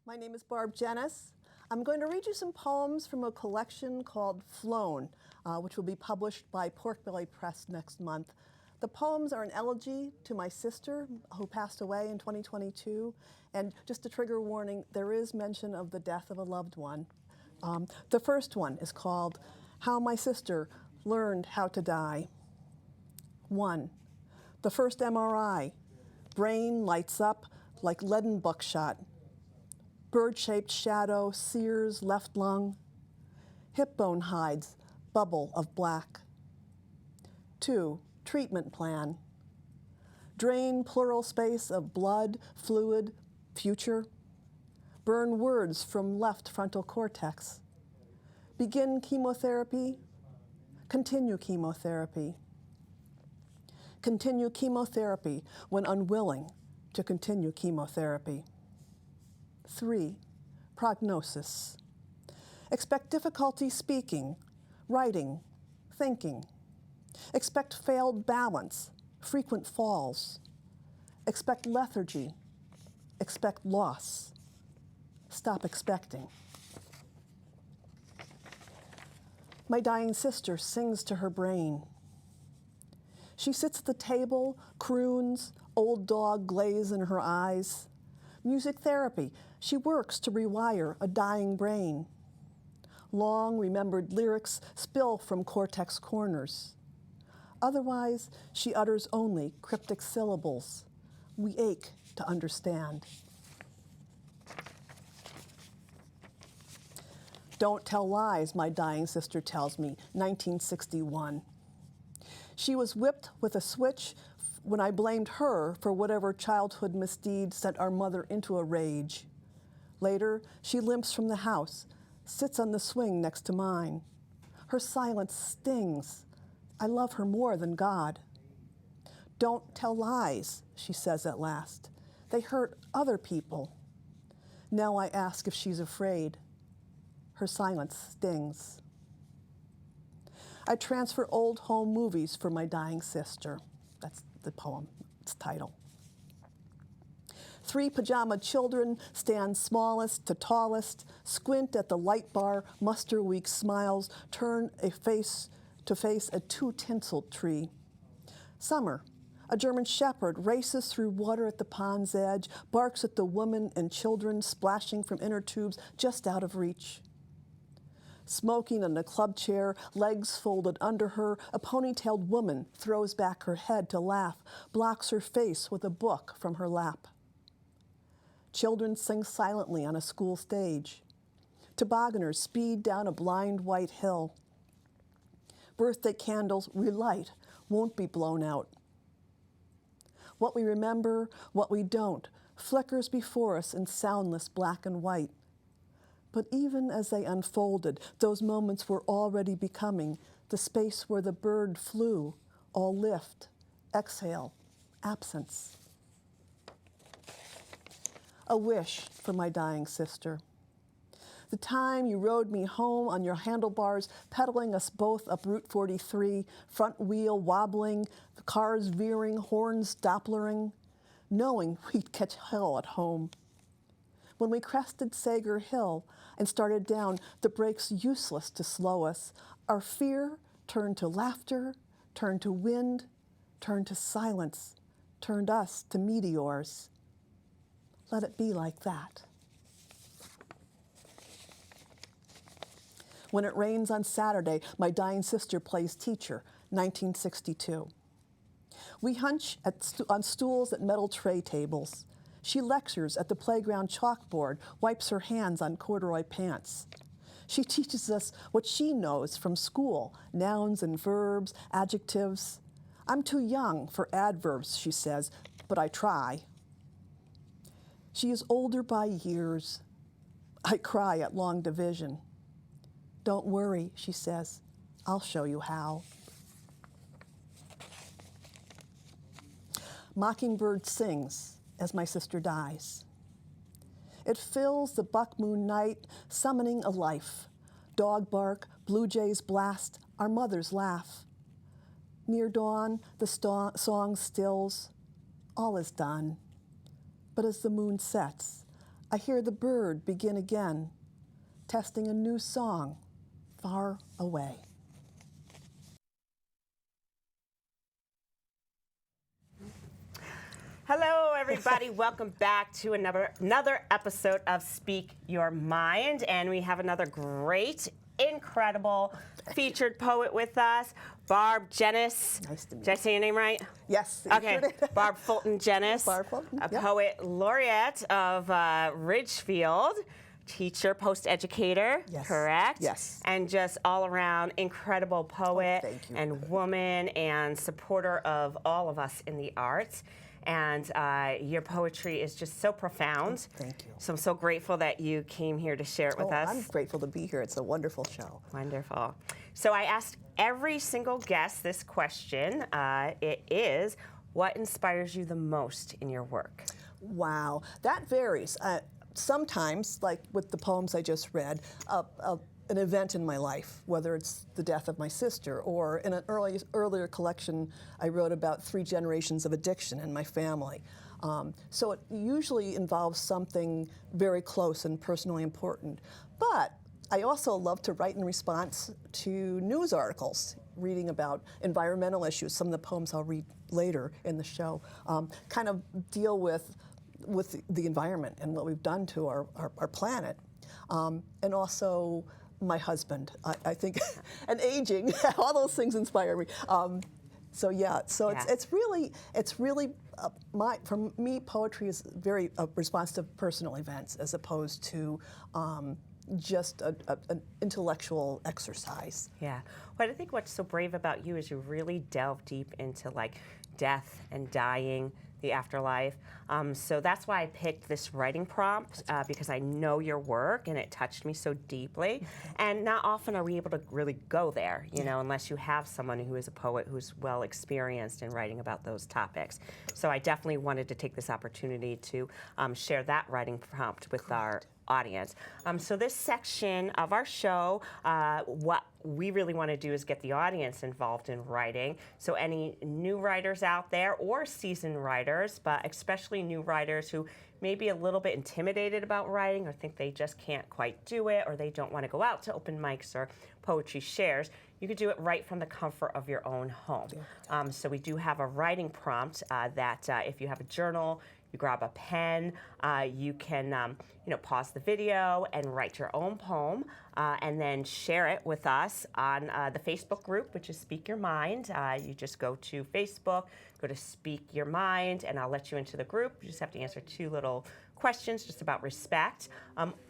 My name is Barb Jenis. I'm going to read you some poems from a collection called Flown, which will be published by Porkbelly Press next month. The poems are an elegy to my sister, who passed away in 2022. And just a trigger warning, there is mention of the death of a loved one. The first one is called How My Sister Learned How to Die. 1. The first MRI. Brain lights up like leaden buckshot. Bird-shaped shadow sears left lung. Hip bone hides, bubble of black. 2. Treatment plan. Drain plural space of blood, fluid, future. Burn words from left frontal cortex. Begin chemotherapy. Continue chemotherapy. Continue chemotherapy when unwilling to continue chemotherapy. 3. Prognosis. Expect difficulty speaking, writing, thinking. Expect failed balance, frequent falls. Expect lethargy. Expect loss. Stop expecting. My dying sister sings to her brain. She sits at the table, croons, old dog glaze in her eyes. Music therapy, she works to rewire a dying brain. Long remembered lyrics spill from cortex corners. Otherwise, she utters only cryptic syllables. We ache to understand. Don't tell lies, my dying sister tells me, 1961. She was whipped with a switch when I blamed her for whatever childhood misdeed sent our mother into a rage. Later, she limps from the house, sits on the swing next to mine. Her silence stings. I love her more than God. Don't tell lies, she says at last. They hurt other people. Now I ask if she's afraid. Her silence stings. I transfer old home movies for my dying sister. That's the poem's title. 3 pajama children stand smallest to tallest, squint at the light bar, muster weak smiles, turn a face to face a too-tinseled tree. Summer, a German shepherd races through water at the pond's edge, barks at the women and children splashing from inner tubes just out of reach. Smoking in a club chair, legs folded under her, a ponytailed woman throws back her head to laugh, blocks her face with a book from her lap. Children sing silently on a school stage. Tobogganers speed down a blind white hill. Birthday candles relight, won't be blown out. What we remember, what we don't, flickers before us in soundless black and white. But even as they unfolded, those moments were already becoming the space where the bird flew, all lift, exhale, absence. A wish for my dying sister. The time you rode me home on your handlebars, pedaling us both up Route 43, front wheel wobbling, the cars veering, horns dopplering, knowing we'd catch hell at home. When we crested Sager Hill and started down, the brakes useless to slow us, our fear turned to laughter, turned to wind, turned to silence, turned us to meteors. Let it be like that. When it rains on Saturday, my dying sister plays teacher, 1962. We hunch on stools at metal tray tables. She lectures at the playground chalkboard, wipes her hands on corduroy pants. She teaches us what she knows from school, nouns and verbs, adjectives. I'm too young for adverbs, she says, but I try. She is older by years. I cry at long division. Don't worry, she says. I'll show you how. Mockingbird sings as my sister dies. It fills the buck moon night, summoning a life. Dog bark, blue jays blast, our mothers laugh. Near dawn, the song stills. All is done. But as the moon sets, I hear the bird begin again, testing a new song far away. Hello, everybody. Welcome back to another episode of Speak Your Mind. And we have another great, incredible featured poet with us, Barb Jennis. Nice to meet you. Did I say your name right? Yes. Okay. Barb Fulton Jennis, Barb Fulton, a yep. poet laureate of Ridgefield, teacher, post-educator, Yes. correct? Yes. And just all-around incredible poet thank you. and woman and supporter of all of us in the arts. And your poetry is just so profound. Thank you. So I'm so grateful that you came here to share it with us. I'm grateful to be here. It's a wonderful show. Wonderful. So I asked every single guest this question. It is, what inspires you the most in your work? Wow, that varies. Sometimes, like with the poems I just read, an event in my life, whether it's the death of my sister, or in an earlier collection I wrote about 3 generations of addiction in my family. So it usually involves something very close and personally important. But I also love to write in response to news articles, reading about environmental issues. Some of the poems I'll read later in the show kind of deal with the environment and what we've done to our planet. And also my husband, I think, and aging, all those things inspire me. It's really for me, poetry is very a response to personal events as opposed to just an intellectual exercise. Yeah. Well, I think what's so brave about you is you really delve deep into like death and dying, the afterlife. So that's why I picked this writing prompt, because I know your work and it touched me so deeply. And not often are we able to really go there, you know, unless you have someone who is a poet who's well experienced in writing about those topics. So I definitely wanted to take this opportunity to share that writing prompt with our audience. So this section of our show, what we really want to do is get the audience involved in writing. So any new writers out there or seasoned writers, but especially new writers who may be a little bit intimidated about writing or think they just can't quite do it, or they don't want to go out to open mics or poetry shares, you could do it right from the comfort of your own home. So we do have a writing prompt that if you have a journal, you grab a pen, you can pause the video and write your own poem, and then share it with us on the Facebook group, which is Speak Your Mind. You just go to Facebook, go to Speak Your Mind, and I'll let you into the group. You just have to answer 2 little questions just about respect.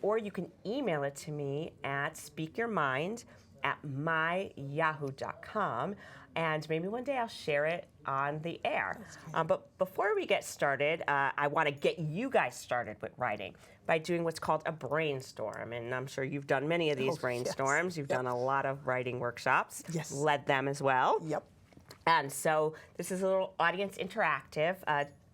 Or you can email it to me at speakyourmind@myyahoo.com. And maybe one day I'll share it on the air. But before we get started, I want to get you guys started with writing by doing what's called a brainstorm. And I'm sure you've done many of these brainstorms. Yes. You've done a lot of writing workshops, Yes. led them as well. Yep. And so this is a little audience interactive,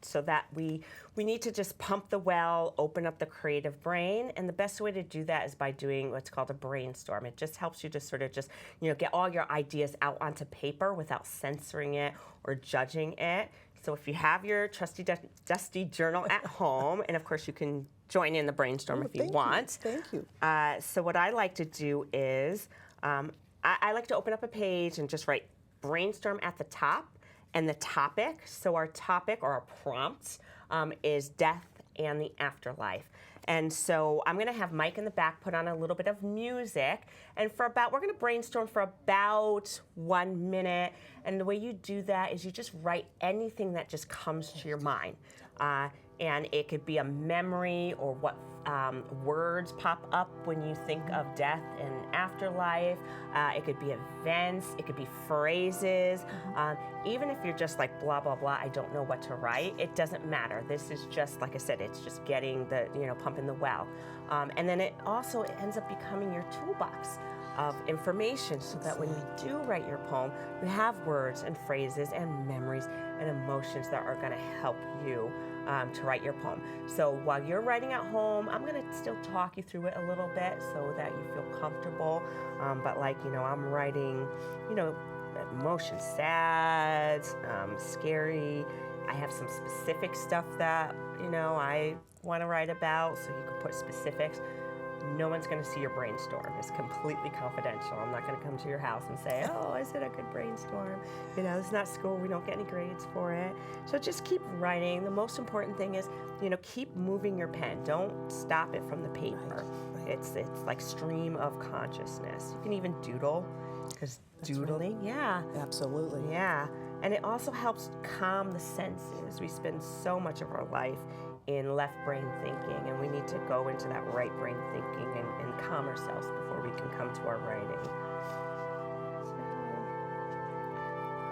so that we need to just pump the well, open up the creative brain, and the best way to do that is by doing what's called a brainstorm. It just helps you to sort of just, get all your ideas out onto paper without censoring it or judging it. So if you have your trusty dusty journal at home, and of course you can join in the brainstorm if you want. Thank you. So what I like to do is, I like to open up a page and just write brainstorm at the top and the topic. So our topic or our prompt is death and the afterlife. And so I'm going to have Mike in the back put on a little bit of music. And we're going to brainstorm for about 1 minute. And the way you do that is you just write anything that just comes to your mind. And it could be a memory or what words pop up when you think of death and afterlife. It could be events. It could be phrases. Even if you're just like, blah, blah, blah, I don't know what to write, it doesn't matter. This is just, like I said, it's just getting the, pumping the well. And then it ends up becoming your toolbox of information so that when you do write your poem, you have words and phrases and memories and emotions that are going to help you to write your poem. So while you're writing at home, I'm going to still talk you through it a little bit so that you feel comfortable. But I'm writing, emotions, sad, scary, I have some specific stuff that, you know, I want to write about, so you can put specifics. No one's going to see your brainstorm. It's completely confidential. I'm not going to come to your house and say, oh, is it a good brainstorm? You know, it's not school. We don't get any grades for it. So just keep writing. The most important thing is, you know, keep moving your pen. Don't stop it from the paper. Right. It's like stream of consciousness. You can even doodle, because doodling, yeah. Absolutely. Yeah. And it also helps calm the senses. We spend so much of our life in left brain thinking, and we need to go into that right brain thinking and calm ourselves before we can come to our writing. So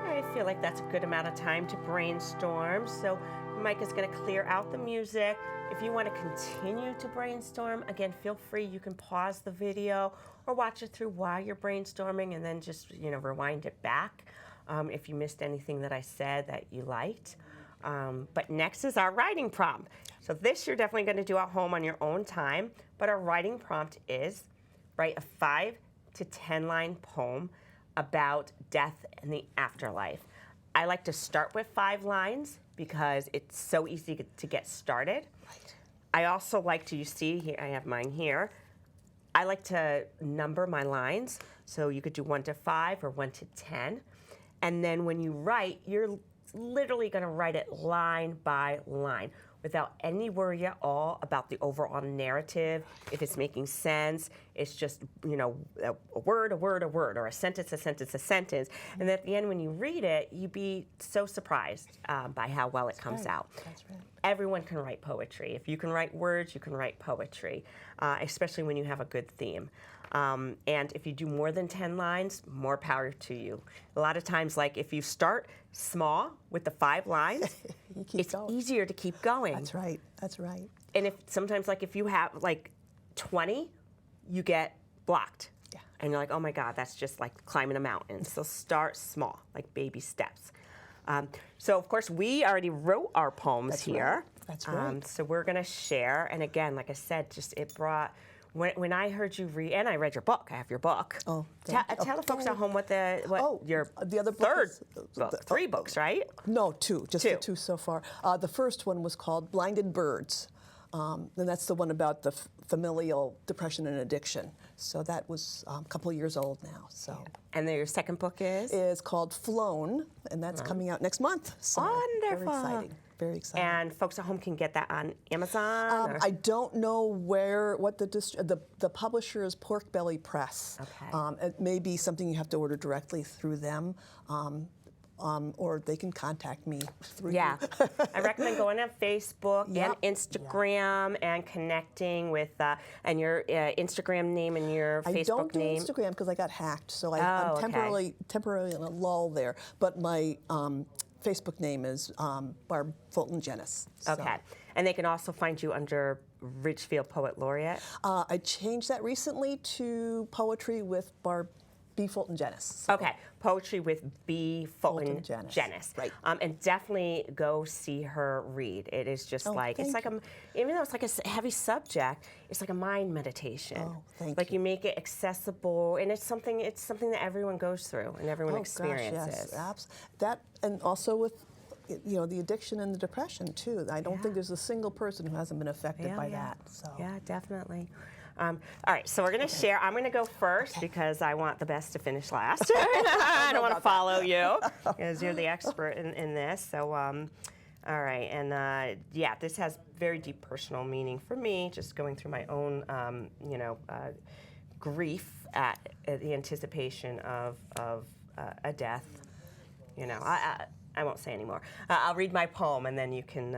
I feel like that's a good amount of time to brainstorm. So Mike is going to clear out the music. If you want to continue to brainstorm, again, feel free. You can pause the video or watch it through while you're brainstorming, and then just, you know, rewind it back if you missed anything that I said that you liked. But next is our writing prompt. So this you're definitely going to do at home on your own time, but our writing prompt is write a 5 to 10 line poem about death and the afterlife. I like to start with 5 lines because it's so easy to get started. Right. I also like to, you see here, I have mine here. I like to number my lines, so you could do 1 to 5 or 1 to 10. And then when you write, you're literally going to write it line by line without any worry at all about the overall narrative, if it's making sense. It's just, you know, a word, or a sentence, a sentence. And at the end, when you read it, you'd be so surprised by how well it comes out. That's right. Everyone can write poetry. If you can write words, you can write poetry, especially when you have a good theme. And if you do more than 10 lines, more power to you. A lot of times, like if you start small with the 5 lines, it's easier to keep going. That's right. That's right. And if sometimes, like if you have like 20, you get blocked. Yeah. And you're like, oh my God, that's just like climbing a mountain. So start small, like baby steps. So of course, we already wrote our poems here. Right. That's right. So we're gonna share. And again, like I said, just it brought. When I heard you read, and I read your book, I have your book. Oh, tell the folks at home what your the other third book. 3 books, right? No, 2, just 2. The 2 so far. The first one was called Blinded Birds, and that's the one about the familial depression and addiction. So that was a couple of years old now. So. Yeah. And then your second book is? Is called Flown, and that's coming out next month. So wonderful. Very exciting. Very exciting. And folks at home can get that on Amazon? I don't know what the publisher is Pork Belly Press. Okay. It may be something you have to order directly through them, or they can contact me through you. I recommend going on Facebook and Instagram and connecting with, and your Instagram name and your Facebook name. I don't do Instagram because I got hacked, so I'm temporarily in a lull there. But my Facebook name is Barb Fulton Jenis. Okay. And they can also find you under Ridgefield Poet Laureate? I changed that recently to Poetry with Barb B. Fulton Jenis. So. Okay. Poetry with B. Fulton Jenis. Right. And definitely go see her read. It is just it's like even though it's like a heavy subject, it's like a mind meditation. Oh, thank you make it accessible, and it's something that everyone goes through and everyone experiences. Gosh, yes. That, and also with the addiction and the depression too. I don't think there's a single person who hasn't been affected by that. So. Yeah, definitely. All right, so we're going to share. I'm going to go first because I want the best to finish last. I don't want to follow you because you're the expert in this. So, all right, and this has very deep personal meaning for me, just going through my own, grief at the anticipation of a death. I won't say anymore. I'll read my poem, and then you can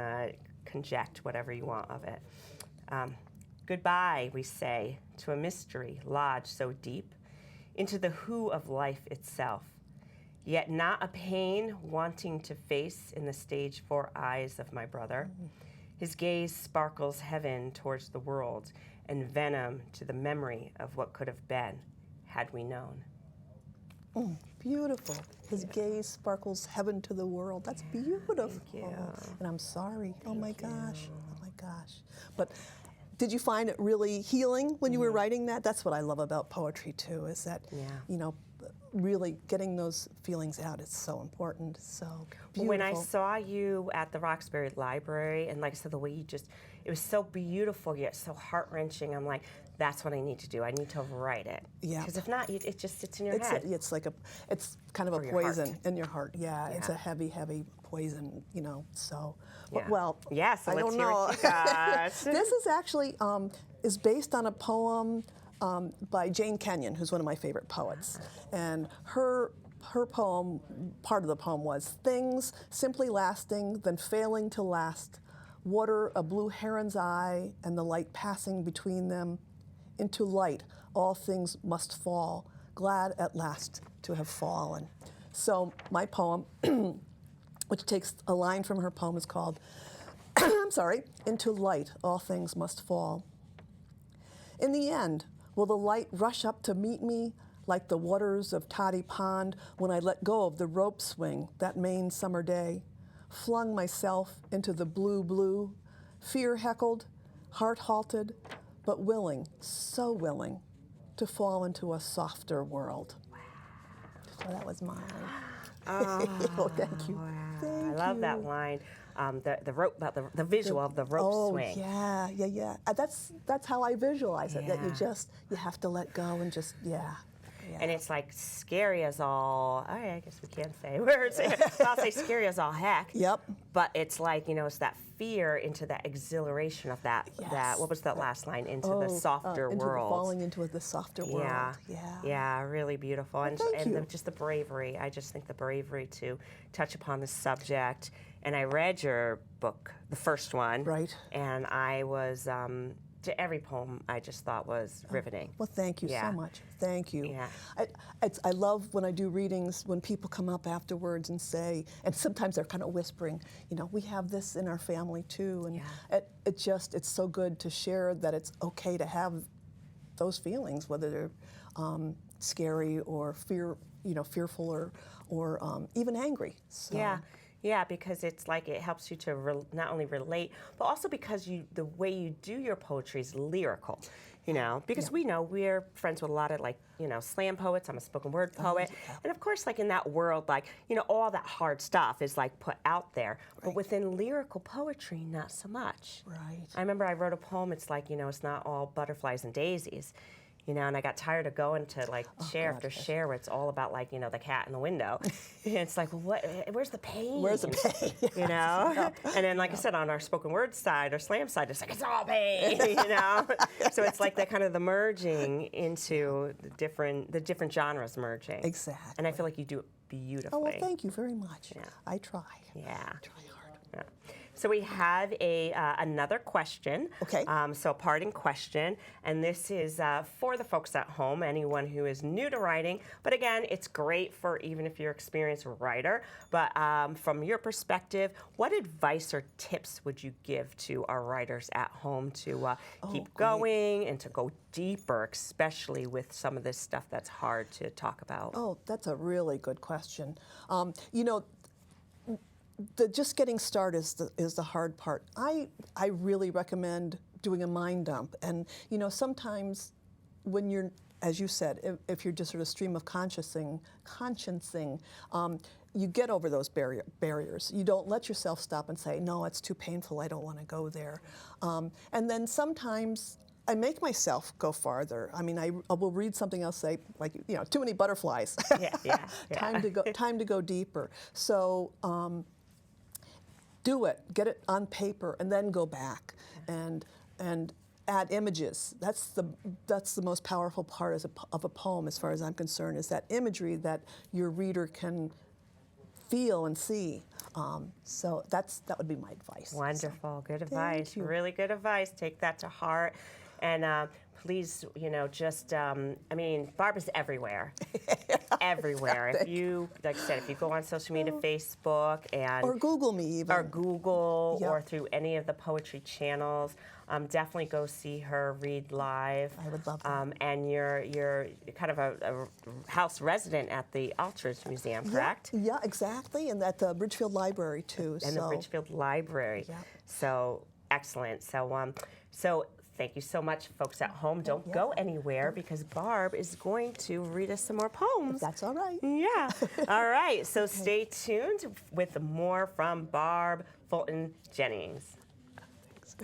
conject whatever you want of it. Goodbye, we say, to a mystery lodged so deep into the who of life itself, yet not a pain wanting to face in the stage 4 eyes of my brother. His gaze sparkles heaven towards the world and venom to the memory of what could have been had we known. Beautiful. His gaze sparkles heaven to the world. That's beautiful. Thank you. And I'm sorry. Oh my gosh. But did you find it really healing when you were writing that? That's what I love about poetry too, is that, really getting those feelings out is so important. So beautiful. When I saw you at the Roxbury Library, and like I said, the way you just, it was so beautiful yet so heart-wrenching. I'm like, that's what I need to do. I need to write it. Yeah. Because if not, it just sits in your head. It's like it's kind of a poison in your heart. Yeah, it's a heavy, heavy poison, you know. So, well, yeah. So I let's don't hear know. what you got. This is actually is based on a poem by Jane Kenyon, who's one of my favorite poets, and her poem, part of the poem was things simply lasting, then failing to last. Water, a blue heron's eye, and the light passing between them. Into light, all things must fall, glad at last to have fallen. So my poem, which takes a line from her poem, is called, I'm sorry, Into light, all things must fall. In the end, will the light rush up to meet me like the waters of Toddy Pond when I let go of the rope swing that Maine summer day, flung myself into the blue blue, fear heckled, heart halted, but willing, so willing, to fall into a softer world. So that was mine. Oh, thank you. Wow. Thank I love you. that line. The rope, about the visual of the rope swing. Oh, yeah. That's how I village it. That you have to let go and just, yeah. And it's like scary as all, I guess we can't say words. I'll say scary as all heck. Yep. But it's like, it's that fear into that exhilaration of that, what was that last line? Into the softer world. Falling into the softer world. Yeah, really beautiful. Well, and just the bravery. I just think the bravery to touch upon the subject. And I read your book, the first one. Right. And I was, to every poem I just thought was riveting. Well, thank you so much. Thank you. Yeah. I love when I do readings when people come up afterwards and say, and sometimes they're kind of whispering, we have this in our family too, and it's so good to share that it's okay to have those feelings, whether they're scary or fearful or even angry. So. Yeah, because it's like it helps you to not only relate, but also because the way you do your poetry is lyrical, because we know we're friends with a lot of slam poets. I'm a spoken word poet. And of course, in that world, all that hard stuff is put out there. Right. But within lyrical poetry, not so much. Right. I remember I wrote a poem, it's it's not all butterflies and daisies. And I got tired of going to share after share where it's all about the cat in the window. And it's like, where's the pain? Where's the pain? And then I said, on our spoken word side or slam side, it's it's all pain, So it's like that kind of the merging into the different genres merging. Exactly. And I feel like you do it beautifully. Oh, well, thank you very much. Yeah. I try. Yeah. I try hard. Yeah. So we have another question. Okay. So a parting question, and this is for the folks at home, anyone who is new to writing. But again, it's great for even if you're an experienced writer. But from your perspective, what advice or tips would you give to our writers at home to keep going and to go deeper, especially with some of this stuff that's hard to talk about? Oh, that's a really good question. Just getting started is the hard part. I really recommend doing a mind dump. And, sometimes when you're, as you said, if you're just sort of stream of consciencing, you get over those barriers. You don't let yourself stop and say, no, it's too painful, I don't want to go there. And then sometimes I make myself go farther. I mean, I will read something else, say, too many butterflies. Yeah. Time to go deeper. So, do it, get it on paper, and then go back and add images. That's the most powerful part of a poem, as far as I'm concerned, is that imagery that your reader can feel and see. So that would be my advice. Wonderful, good advice. Thank you. Really good advice. Take that to heart, and please, Barb is everywhere. Everywhere. If you, like I said, if you go on social media, Facebook, or Google me even. Or Google, or through any of the poetry channels, definitely go see her read live. I would love that. And you're kind of a house resident at the Aldridge Museum, correct? Yeah, exactly, and at the Ridgefield Library too. And the Ridgefield Library. Yeah. So excellent. So Thank you so much, folks at home. Don't go anywhere because Barb is going to read us some more poems. That's all right. Yeah. All right. So stay tuned with more from Barb Fulton Jennings. Thanks.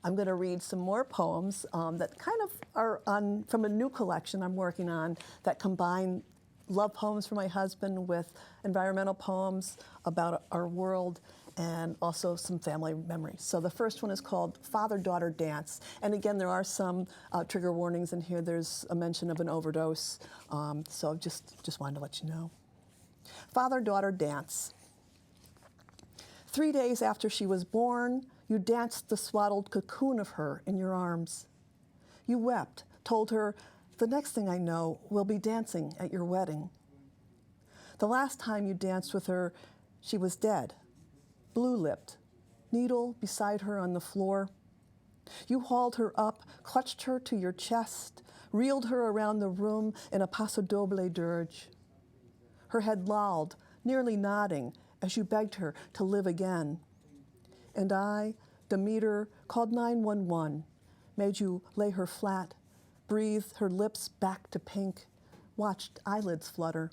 I'm going to read some more poems that kind of are from a new collection I'm working on that combine love poems for my husband with environmental poems about our world and also some family memories. So the first one is called Father-Daughter Dance. And again, there are some trigger warnings in here. There's a mention of an overdose. So just wanted to let you know. Father-Daughter Dance. 3 days after she was born, you danced the swaddled cocoon of her in your arms. You wept, told her, the next thing I know, we'll be dancing at your wedding. The last time you danced with her, she was dead, blue-lipped, needle beside her on the floor. You hauled her up, clutched her to your chest, reeled her around the room in a paso doble dirge. Her head lolled, nearly nodding, as you begged her to live again. And I, Demeter, called 911, made you lay her flat, breathed her lips back to pink, watched eyelids flutter.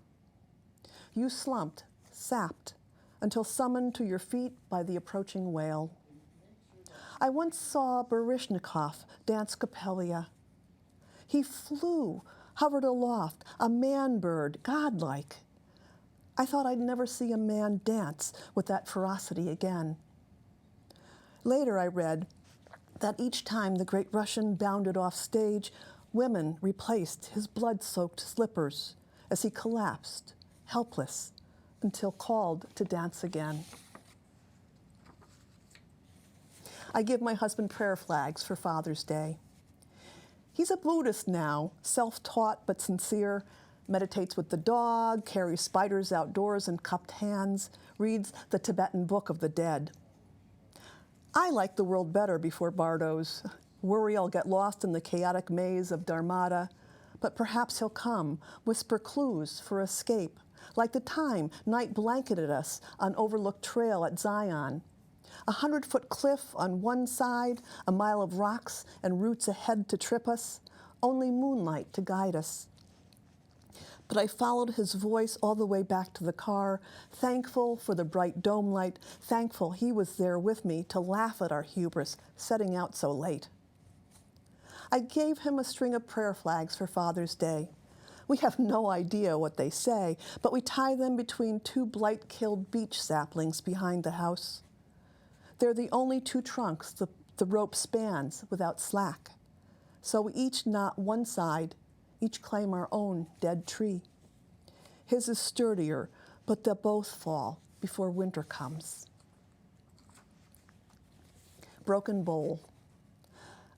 You slumped, sapped, until summoned to your feet by the approaching wail. I once saw Baryshnikov dance Capelia. He flew, hovered aloft, a man-bird, godlike. I thought I'd never see a man dance with that ferocity again. Later I read that each time the great Russian bounded off stage, women replaced his blood-soaked slippers as he collapsed, helpless, until called to dance again. I give my husband prayer flags for Father's Day. He's a Buddhist now, self-taught but sincere, meditates with the dog, carries spiders outdoors in cupped hands, reads the Tibetan Book of the Dead. I like the world better before Bardo's. Worry I'll get lost in the chaotic maze of Dharmata, but perhaps he'll come, whisper clues for escape, like the time night blanketed us on overlooked trail at Zion. 100-foot cliff on one side, a mile of rocks and roots ahead to trip us, only moonlight to guide us. But I followed his voice all the way back to the car, thankful for the bright dome light, thankful he was there with me to laugh at our hubris, setting out so late. I gave him a string of prayer flags for Father's Day. We have no idea what they say, but we tie them between two blight-killed beech saplings behind the house. They're the only two trunks the rope spans without slack. So we each knot one side, each claim our own dead tree. His is sturdier, but they'll both fall before winter comes. Broken bowl.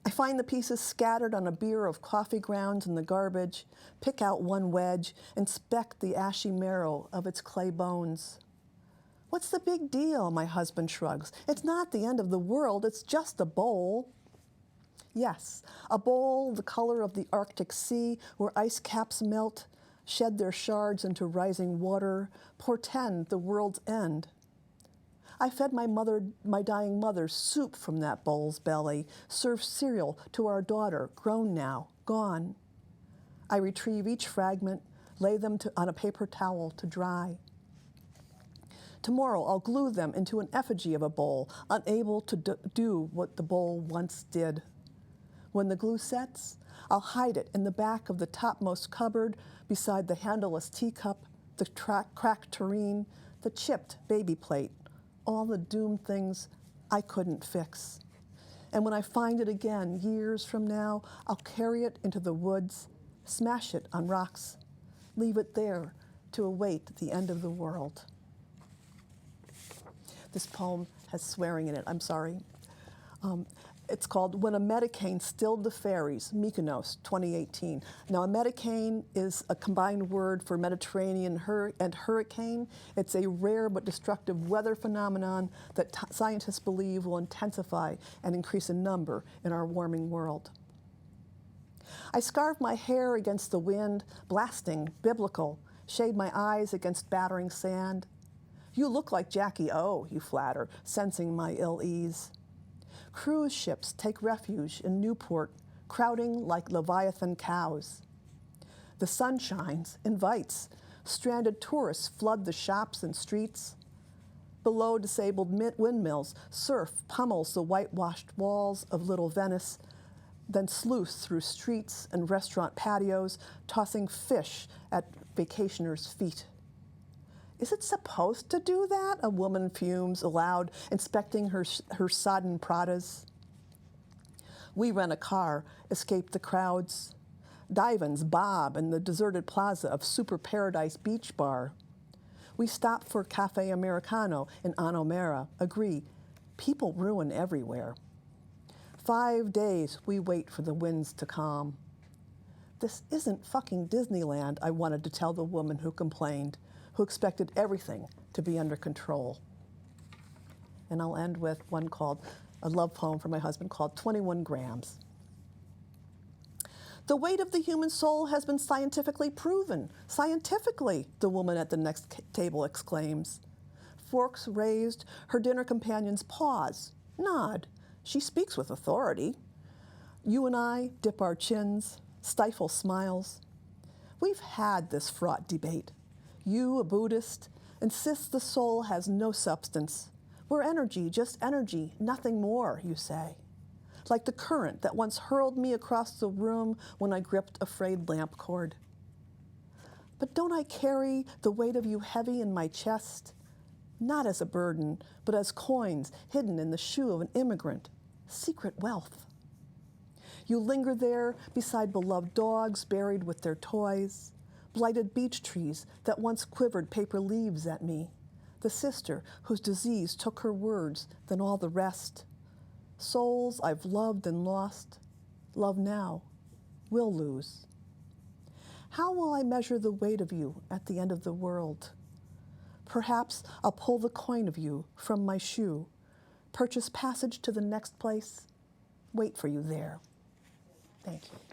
I find the pieces scattered on a bier of coffee grounds in the garbage, pick out one wedge, inspect the ashy marrow of its clay bones. What's the big deal, my husband shrugs. It's not the end of the world, it's just a bowl. Yes, a bowl the color of the Arctic Sea, where ice caps melt, shed their shards into rising water, portend the world's end. I fed my dying mother, soup from that bowl's belly, served cereal to our daughter, grown now, gone. I retrieve each fragment, lay them on a paper towel to dry. Tomorrow I'll glue them into an effigy of a bowl, unable to do what the bowl once did. When the glue sets, I'll hide it in the back of the topmost cupboard beside the handleless teacup, the cracked tureen, the chipped baby plate, all the doomed things I couldn't fix. And when I find it again, years from now, I'll carry it into the woods, smash it on rocks, leave it there to await the end of the world. This poem has swearing in it, I'm sorry. It's called When a Metacane Stilled the Fairies, Mykonos, 2018. Now, a metacane is a combined word for Mediterranean and hurricane. It's a rare but destructive weather phenomenon that scientists believe will intensify and increase in number in our warming world. I scarve my hair against the wind, blasting, biblical, shade my eyes against battering sand. You look like Jackie O, you flatter, sensing my ill ease. Cruise ships take refuge in Newport, crowding like Leviathan cows. The sun shines, invites. Stranded tourists flood the shops and streets. Below disabled windmills, surf pummels the whitewashed walls of Little Venice, then sleuths through streets and restaurant patios, tossing fish at vacationers' feet. Is it supposed to do that? A woman fumes aloud, inspecting her sodden Pradas. We rent a car, escape the crowds. Divans bob in the deserted plaza of Super Paradise Beach Bar. We stop for Cafe Americano in Anomera, agree, people ruin everywhere. 5 days we wait for the winds to calm. This isn't fucking Disneyland, I wanted to tell the woman who complained, who expected everything to be under control. And I'll end with one called, a love poem for my husband called 21 Grams. The weight of the human soul has been scientifically proven. Scientifically, the woman at the next table exclaims. Forks raised, her dinner companions pause, nod. She speaks with authority. You and I dip our chins, stifle smiles. We've had this fraught debate. You, a Buddhist, insists the soul has no substance. We're energy, just energy, nothing more, you say. Like the current that once hurled me across the room when I gripped a frayed lamp cord. But don't I carry the weight of you heavy in my chest? Not as a burden, but as coins hidden in the shoe of an immigrant, secret wealth. You linger there beside beloved dogs buried with their toys, blighted beech trees that once quivered paper leaves at me, the sister whose disease took her words, then all the rest. Souls I've loved and lost, love now, will lose. How will I measure the weight of you at the end of the world? Perhaps I'll pull the coin of you from my shoe, purchase passage to the next place, wait for you there. Thank you.